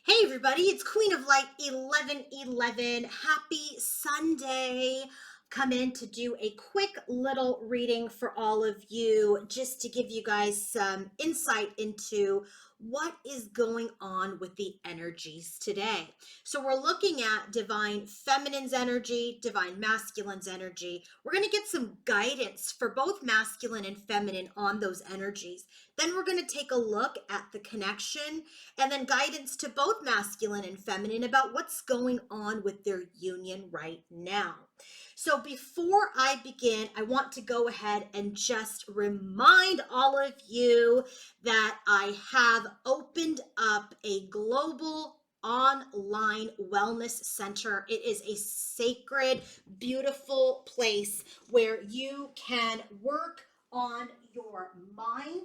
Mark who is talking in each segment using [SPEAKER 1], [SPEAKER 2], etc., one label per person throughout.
[SPEAKER 1] Hey everybody, it's Queen of Light 1111. Happy Sunday. Come in to do a quick little reading for all of you, just to give you guys some insight into what is going on with the energies today. So we're looking at divine feminine's energy, divine masculine's energy. We're going to get some guidance for both masculine and feminine on those energies. Then we're going to take a look at the connection and then guidance to both masculine and feminine about what's going on with their union right now. So before I begin, I want to go ahead and just remind all of you that I have opened up a global online wellness center. It is a sacred, beautiful place where you can work on your mind,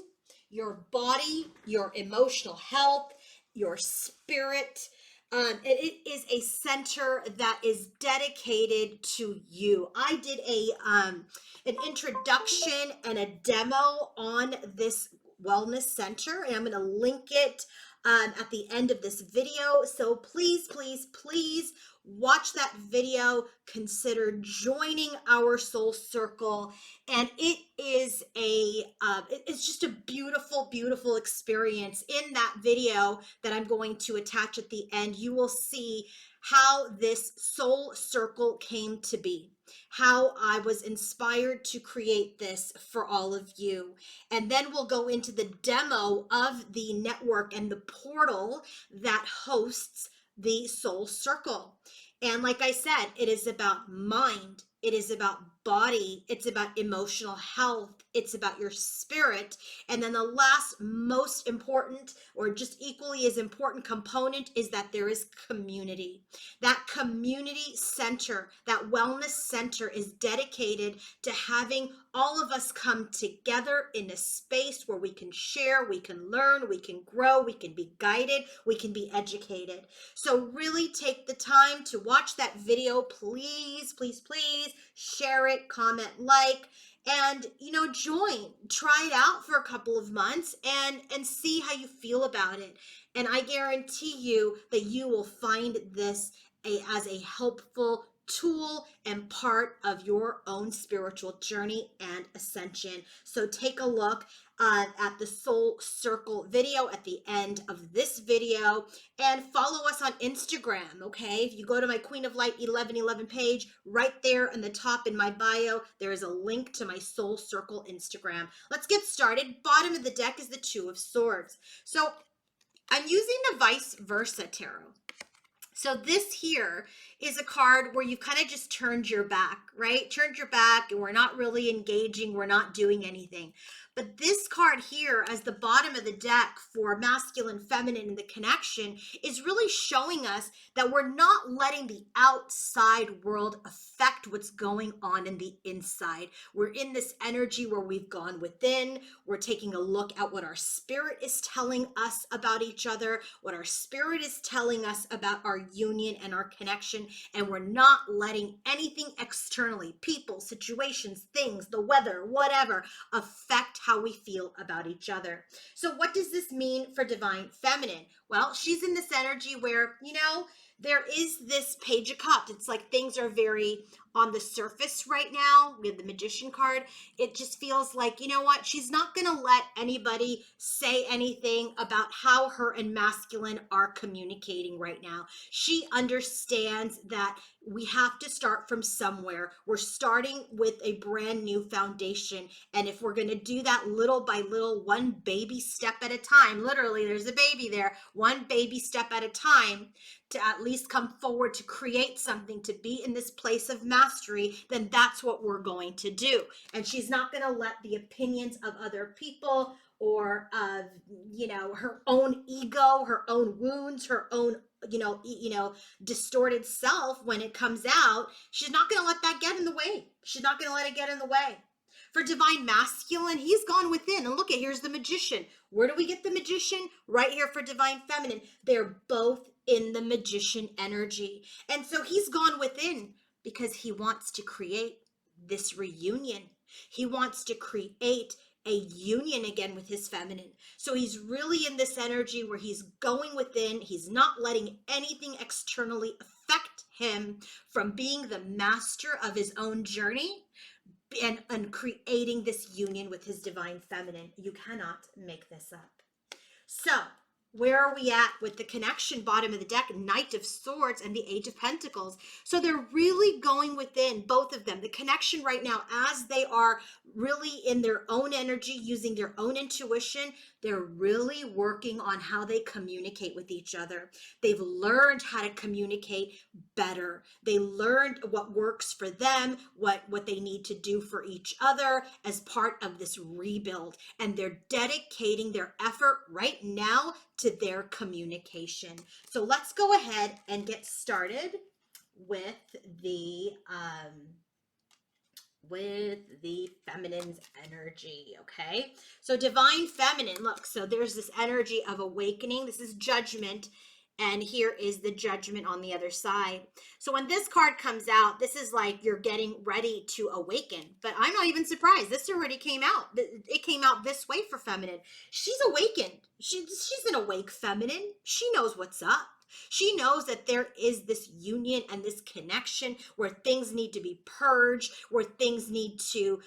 [SPEAKER 1] your body, your emotional health, your spirit. It is a center that is dedicated to you. I did an introduction and a demo on this wellness center, and I'm going to link it at the end of this video. So please, please, please watch that video. Consider joining our soul circle, and it is it's just a beautiful, beautiful experience. In that video that I'm going to attach at the end, you will see how this soul circle came to be, how I was inspired to create this for all of you. And then we'll go into the demo of the network and the portal that hosts the soul circle. And like I said, it is about mind, it is about body, it's about emotional health, it's about your spirit. And then the last most important, or just equally as important component, is that there is community. That community center, that wellness center, is dedicated to having all of us come together in a space where we can share, we can learn, we can grow, we can be guided, we can be educated. So really take the time to watch that video. Please, please, please share it, comment, like, and join. Try it out for a couple of months and see how you feel about it. And I guarantee you that you will find this as a helpful tool and part of your own spiritual journey and ascension. So take a look at the Soul Circle video at the end of this video, and follow us on Instagram. Okay, if you go to my Queen of Light 1111 page, right there in the top in my bio, there is a link to my Soul Circle Instagram. Let's get started. Bottom of the deck is the Two of Swords. So I'm using the Vice Versa Tarot. So this here is a card where you've kind of just turned your back, right? Turned your back, and we're not really engaging. We're not doing anything. But this card here, as the bottom of the deck for masculine, feminine, and the connection, is really showing us that we're not letting the outside world affect what's going on in the inside. We're in this energy where we've gone within. We're taking a look at what our spirit is telling us about each other, what our spirit is telling us about our union and our connection, and we're not letting anything externally, people, situations, things, the weather, whatever, affect how we feel about each other. So what does this mean for divine feminine? Well, she's in this energy where, there is this Page of Cups. It's like things are very on the surface right now. We have the Magician card. It just feels like, you know what? She's not going to let anybody say anything about how her and masculine are communicating right now. She understands that we have to start from somewhere. We're starting with a brand new foundation. And if we're going to do that little by little, one baby step at a time, literally, there's a baby there, one baby step at a time, to at least come forward to create something, to be in this place of mastery, then that's what we're going to do. And she's not going to let the opinions of other people or of, her own ego, her own wounds, her own, distorted self when it comes out. She's not going to let that get in the way. She's not going to let it get in the way. For divine masculine, he's gone within. And look at, here's the Magician. Where do we get the Magician? Right here for divine feminine. They're both in the Magician energy. And so he's gone within because he wants to create this reunion. He wants to create a union again with his feminine. So he's really in this energy where he's going within. He's not letting anything externally affect him from being the master of his own journey and creating this union with his divine feminine. You cannot make this up. So, where are we at with the connection? Bottom of the deck, Knight of Swords and the Eight of Pentacles. So they're really going within, both of them. The connection right now, as they are really in their own energy, using their own intuition, they're really working on how they communicate with each other. They've learned how to communicate better. They learned what works for them, what they need to do for each other as part of this rebuild. And they're dedicating their effort right now to their communication. So let's go ahead and get started with the feminine's energy. Okay, so divine feminine, look, so there's this energy of awakening. This is judgment, and here is the judgment on the other side. So when this card comes out, this is like you're getting ready to awaken. But I'm not even surprised. This already came out. It came out this way for feminine. She's awakened. She's an awake feminine. She knows what's up. She knows that there is this union and this connection where things need to be purged, where things need to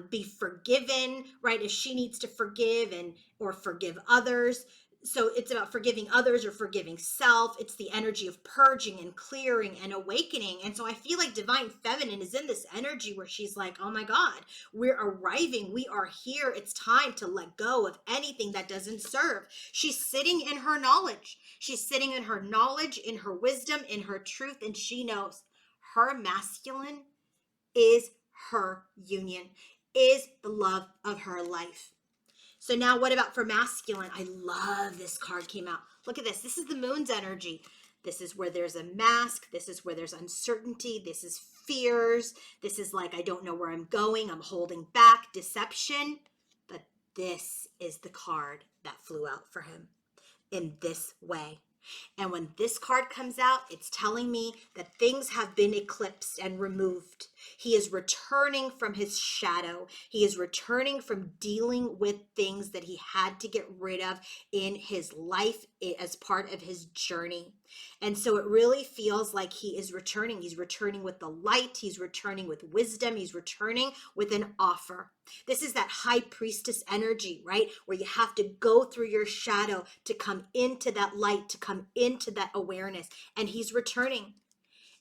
[SPEAKER 1] be forgiven, right? If she needs to forgive or forgive others. So it's about forgiving others or forgiving self. It's the energy of purging and clearing and awakening. And so I feel like divine feminine is in this energy where she's like, oh my God, we're arriving. We are here. It's time to let go of anything that doesn't serve. She's sitting in her knowledge. She's sitting in her knowledge, in her wisdom, in her truth. And she knows her masculine is her union, is the love of her life. So now what about for masculine? I love this card came out. Look at this. This is the moon's energy. This is where there's a mask. This is where there's uncertainty. This is fears. This is like, I don't know where I'm going. I'm holding back, deception. But this is the card that flew out for him in this way. And when this card comes out, it's telling me that things have been eclipsed and removed. He is returning from his shadow. He is returning from dealing with things that he had to get rid of in his life as part of his journey. And so it really feels like he is returning. He's returning with the light. He's returning with wisdom. He's returning with an offer. This is that high priestess energy, right? Where you have to go through your shadow to come into that light, to come into that awareness. And he's returning.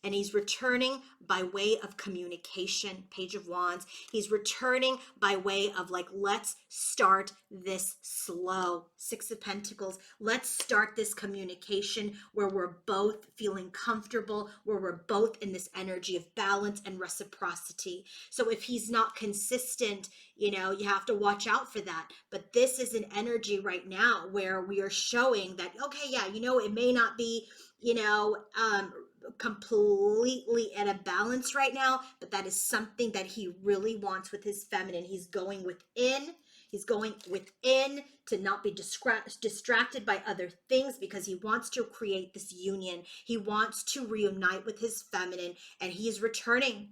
[SPEAKER 1] And he's returning by way of communication, Page of Wands. He's returning by way of like, let's start this slow, Six of Pentacles. Let's start this communication where we're both feeling comfortable, where we're both in this energy of balance and reciprocity. So if he's not consistent, you have to watch out for that. But this is an energy right now where we are showing that, okay, yeah, it may not be, completely at a balance right now, but that is something that he really wants with his feminine. He's going within to not be distracted by other things, because he wants to create this union. He wants to reunite with his feminine, and he is returning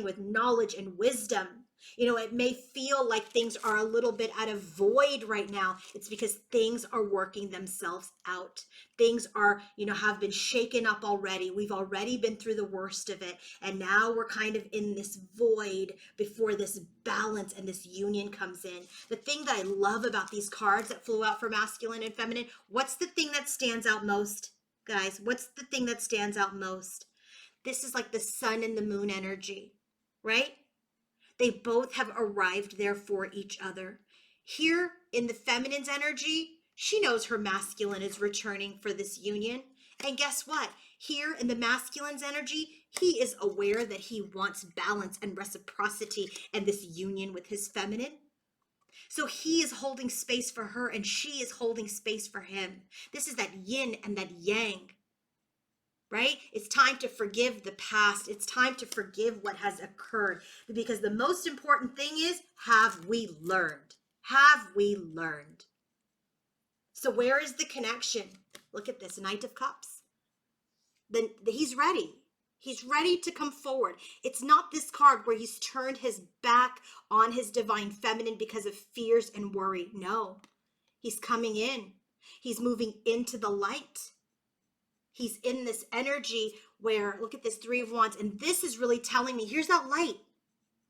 [SPEAKER 1] with knowledge and wisdom. It may feel like things are a little bit at a void right now. It's because things are working themselves out. Things are, have been shaken up already. We've already been through the worst of it. And now we're kind of in this void before this balance and this union comes in. The thing that I love about these cards that flew out for masculine and feminine, what's the thing that stands out most, guys? What's the thing that stands out most? This is like the sun and the moon energy, right? They both have arrived there for each other. Here in the feminine's energy, she knows her masculine is returning for this union. And guess what? Here in the masculine's energy, he is aware that he wants balance and reciprocity and this union with his feminine. So he is holding space for her and she is holding space for him. This is that yin and that yang. Right? It's time to forgive the past. It's time to forgive what has occurred. Because the most important thing is, have we learned? Have we learned? So where is the connection? Look at this, Knight of Cups. Then he's ready. He's ready to come forward. It's not this card where he's turned his back on his divine feminine because of fears and worry. No, he's coming in. He's moving into the light. He's in this energy where, look at this Three of Wands, and this is really telling me, here's that light.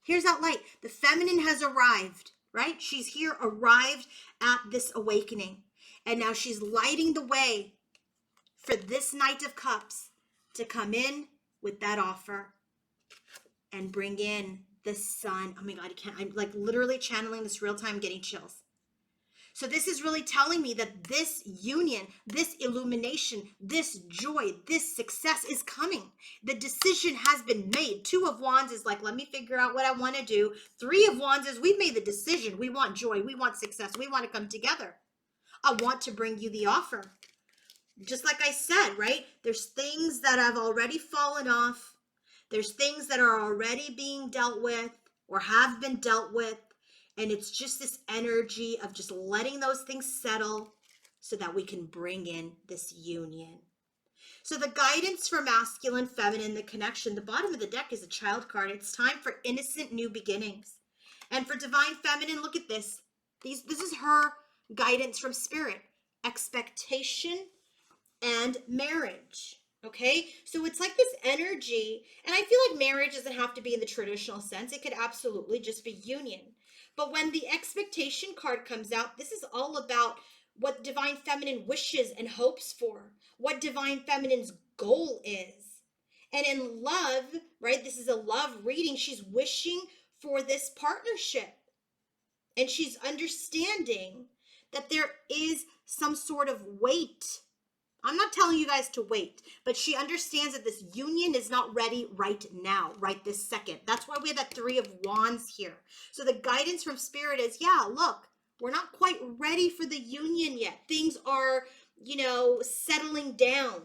[SPEAKER 1] Here's that light. The feminine has arrived, right? She's here, arrived at this awakening. And now she's lighting the way for this Knight of Cups to come in with that offer and bring in the sun. Oh my God, I'm like literally channeling this real time, getting chills. So this is really telling me that this union, this illumination, this joy, this success is coming. The decision has been made. Two of Wands is like, let me figure out what I want to do. Three of Wands is we've made the decision. We want joy. We want success. We want to come together. I want to bring you the offer. Just like I said, right? There's things that have already fallen off. There's things that are already being dealt with or have been dealt with. And it's just this energy of just letting those things settle so that we can bring in this union. So the guidance for masculine, feminine, the connection, the bottom of the deck is a child card. It's time for innocent new beginnings. And for divine feminine, look at this. This is her guidance from spirit. Expectation and marriage. Okay, so it's like this energy, and I feel like marriage doesn't have to be in the traditional sense. It could absolutely just be union. But when the expectation card comes out, this is all about what divine feminine wishes and hopes for, what divine feminine's goal is. And in love, right, this is a love reading, she's wishing for this partnership. And she's understanding that there is some sort of weight. I'm not telling you guys to wait, but she understands that this union is not ready right now, right this second. That's why we have that Three of Wands here. So the guidance from spirit is, yeah, look, we're not quite ready for the union yet. Things are, settling down.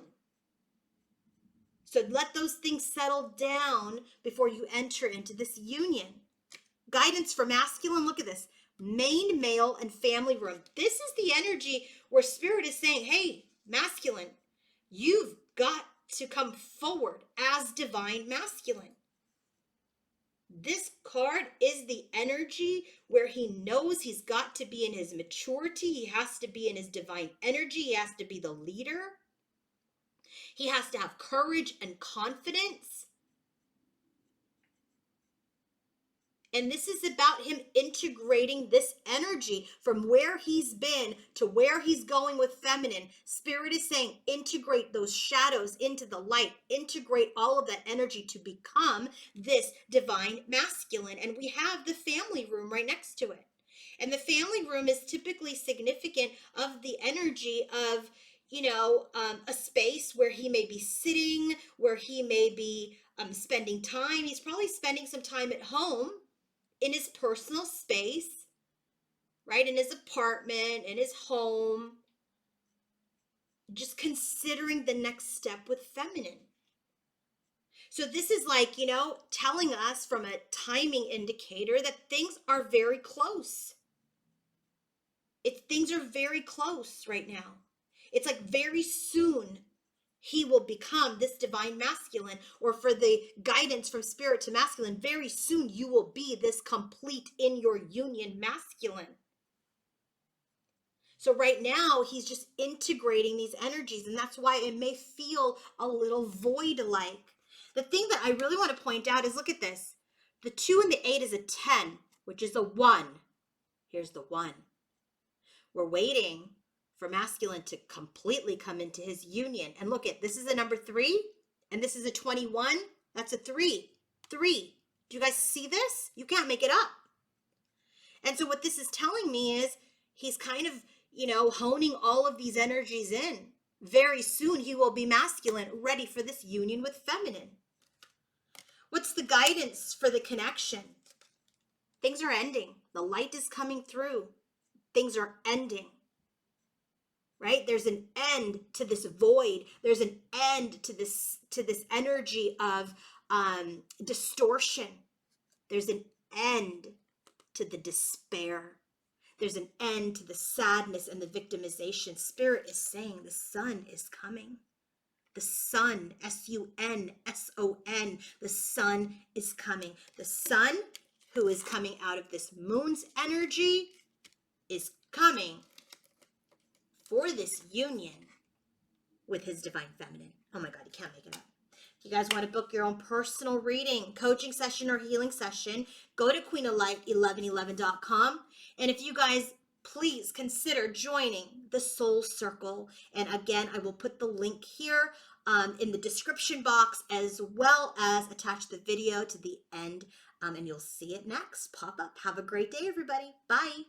[SPEAKER 1] So let those things settle down before you enter into this union. Guidance for masculine, look at this. Main, male, and family room. This is the energy where spirit is saying, hey, masculine, you've got to come forward as divine masculine. This card is the energy where he knows he's got to be in his maturity. He has to be in his divine energy. He has to be the leader. He has to have courage and confidence. And this is about him integrating this energy from where he's been to where he's going with feminine. Spirit is saying, integrate those shadows into the light. Integrate all of that energy to become this divine masculine. And we have the family room right next to it. And the family room is typically significant of the energy of, a space where he may be sitting, where he may be spending time. He's probably spending some time at home, in his personal space, right? In his apartment, in his home, just considering the next step with feminine. So this is like, telling us from a timing indicator that things are very close. Things are very close right now. It's like very soon he will become this divine masculine, or for the guidance from spirit to masculine, very soon you will be this complete in your union masculine. So right now he's just integrating these energies, and that's why it may feel a little void-like. The thing that I really want to point out is, look at this. The 2 and the 8 is a 10, which is a 1. Here's the 1. We're waiting for masculine to completely come into his union. And look at, this is a number 3, and this is a 21. That's a 3. 3. Do you guys see this? You can't make it up. And so what this is telling me is he's kind of, honing all of these energies in. Very soon he will be masculine, ready for this union with feminine. What's the guidance for the connection? Things are ending. The light is coming through. Things are ending. Right? There's an end to this void. There's an end to this energy of distortion. There's an end to the despair. There's an end to the sadness and the victimization. Spirit is saying the sun is coming. The sun, S-U-N, the sun is coming. The sun, who is coming out of this moon's energy, is coming for this union with his divine feminine. Oh my God, you can't make it up. If you guys want to book your own personal reading, coaching session, or healing session, go to queenoflight1111.com. And if you guys please consider joining the Soul Circle. And again, I will put the link here in the description box, as well as attach the video to the end. And you'll see it next pop up. Have a great day, everybody. Bye.